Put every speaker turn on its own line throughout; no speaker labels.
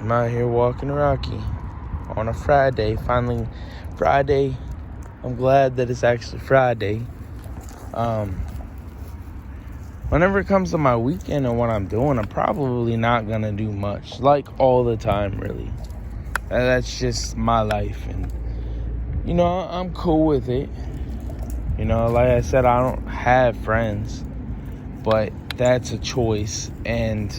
I'm out here walking Rocky on a Friday. Finally, Friday. I'm glad that it's actually Friday. Whenever it comes to my weekend and what I'm doing, I'm probably not going to do much. Like all the time, really. That's just my life. And, I'm cool with it. Like I said, I don't have friends. But that's a choice. And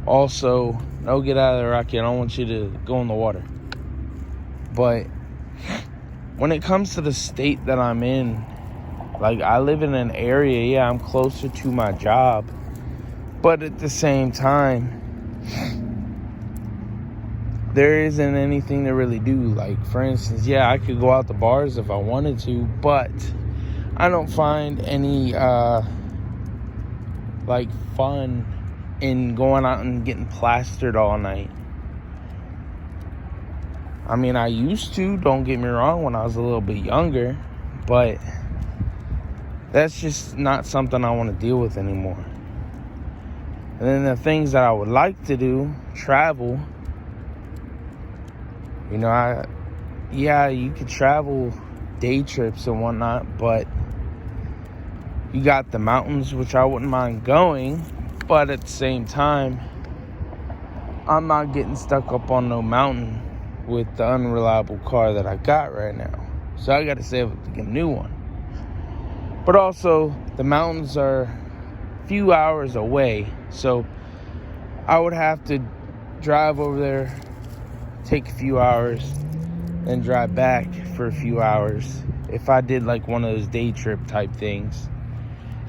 also, no, get out of there, Rocky. I don't want you to go in the water. But when it comes to the state that I'm in, like, I live in an area, yeah, I'm closer to my job. But at the same time, there isn't anything to really do. Like, for instance, yeah, I could go out to bars if I wanted to, but I don't find any, fun in going out and getting plastered all night. I mean, I used to, don't get me wrong, when I was a little bit younger, but that's just not something I want to deal with anymore. And then the things that I would like to do, travel. You could travel day trips and whatnot, but you got the mountains, which I wouldn't mind going, but at the same time, I'm not getting stuck up on no mountain with the unreliable car that I got right now. So I got to save up to get a new one. But also, the mountains are a few hours away, so I would have to drive over there, take a few hours, then drive back for a few hours if I did like one of those day trip type things.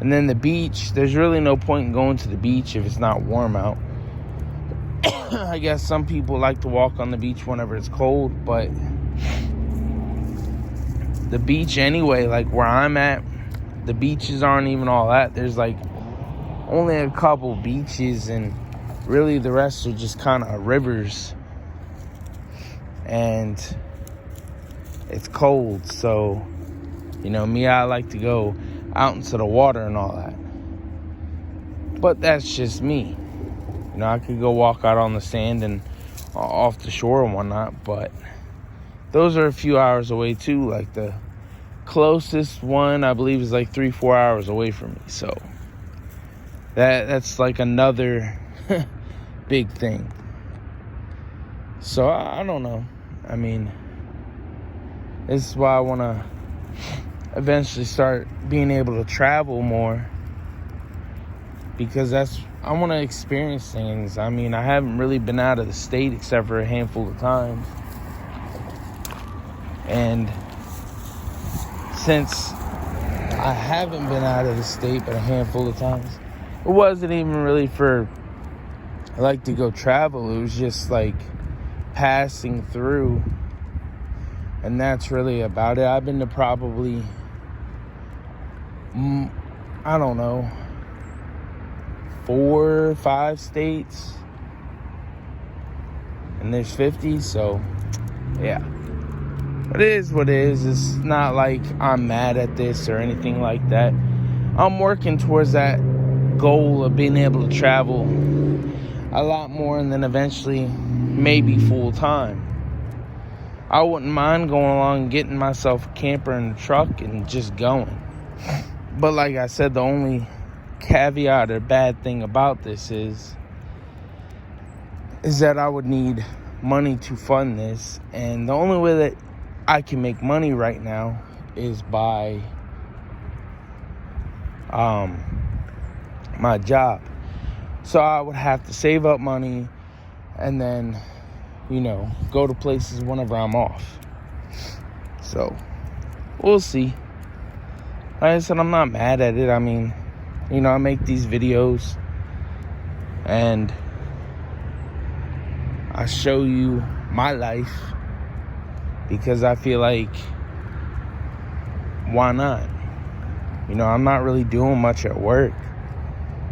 And then the beach, there's really no point in going to the beach if it's not warm out. I guess some people like to walk on the beach whenever it's cold, but the beach anyway, like where I'm at, the beaches aren't even all that. There's like only a couple beaches, and really the rest are just kind of rivers. And it's cold, so me, I like to go out into the water and all that. But that's just me. I could go walk out on the sand and off the shore and whatnot, but those are a few hours away too. Like the closest one, I believe, is like 3-4 hours away from me. So that's like another big thing. So I don't know. I mean, this is why I want to eventually start being able to travel more, because I want to experience things. I mean, I haven't really been out of the state except for a handful of times. And since I haven't been out of the state but a handful of times, it wasn't even really for like to go travel. It was just like passing through, and that's really about it. I've been to probably, I don't know, 4 or 5 states, and there's 50, so yeah. It is what it is. It's not like I'm mad at this or anything like that. I'm working towards that goal of being able to travel a lot more, and then eventually maybe full time. I wouldn't mind going along and getting myself a camper and a truck and just going. But like I said, the only caveat or bad thing about this is that I would need money to fund this, and the only way that I can make money right now is by my job. So I would have to save up money and then go to places whenever I'm off. So we'll see. Like I said, I'm not mad at it. I mean, I make these videos and I show you my life because I feel like, why not? I'm not really doing much at work.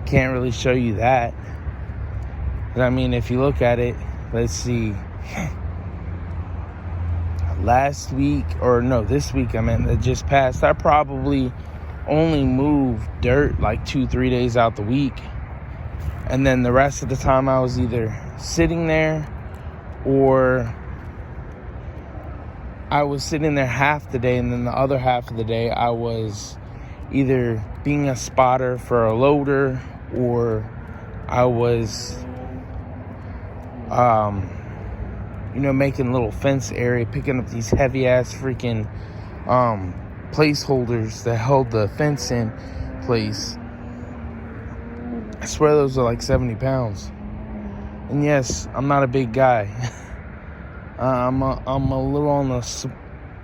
Can't really show you that. But I mean, if you look at it, let's see. This week, that just passed, I probably only moved dirt like 2-3 days out the week. And then the rest of the time I was either sitting there or I was sitting there half the day, and then the other half of the day I was either being a spotter for a loader, or I was making a little fence area, picking up these heavy ass freaking placeholders that held the fence in place. I swear those are like 70 pounds. And yes, I'm not a big guy. I'm a little on the...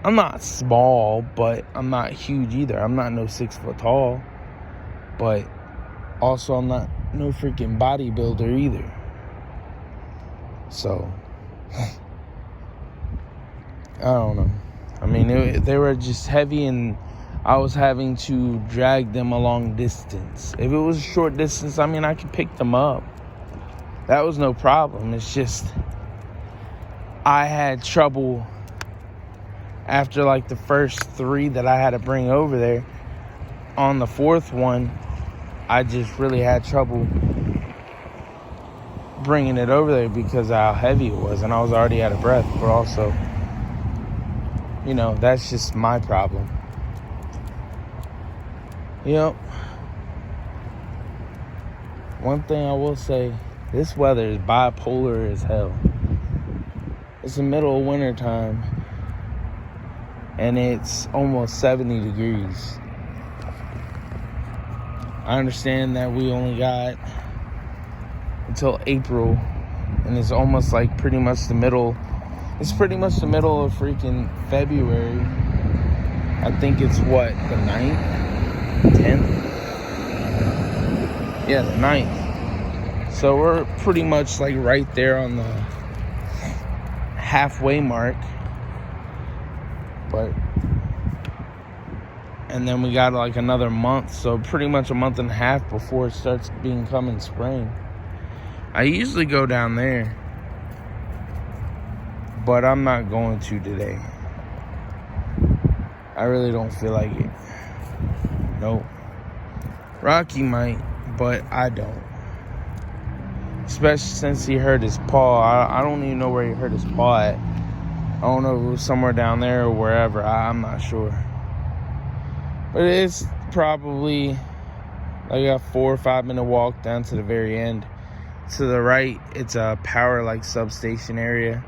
I'm not small, but I'm not huge either. I'm not no 6 foot tall. But also I'm not no freaking bodybuilder either. So, I don't know. I mean, they were just heavy, and I was having to drag them a long distance. If it was a short distance, I mean, I could pick them up. That was no problem. It's just, I had trouble after like the first 3 that I had to bring over there. On the 4th one, I just really had trouble bringing it over there because of how heavy it was, and I was already out of breath. But also, that's just my problem. One thing I will say, this weather is bipolar as hell. It's the middle of winter time, and it's almost 70 degrees. I understand that we only got until April, and it's almost like pretty much the middle. It's pretty much the middle of freaking February. I think it's what, the 9th? 10th? Yeah, the 9th. So we're pretty much like right there on the halfway mark. And then we got like another month, so pretty much a month and a half before it starts becoming spring. I usually go down there, but I'm not going to today. I really don't feel like it. Nope. Rocky might, but I don't. Especially since he hurt his paw. I don't even know where he hurt his paw at. I don't know if it was somewhere down there or wherever. I'm not sure. But it's probably like a 4 or 5 minute walk down to the very end. To the right, it's a power like substation area.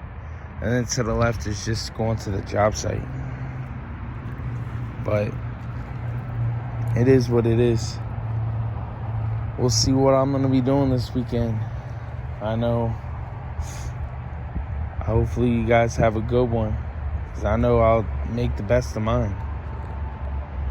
And then to the left is just going to the job site. But it is what it is. We'll see what I'm going to be doing this weekend. I know. Hopefully you guys have a good one, because I know I'll make the best of mine.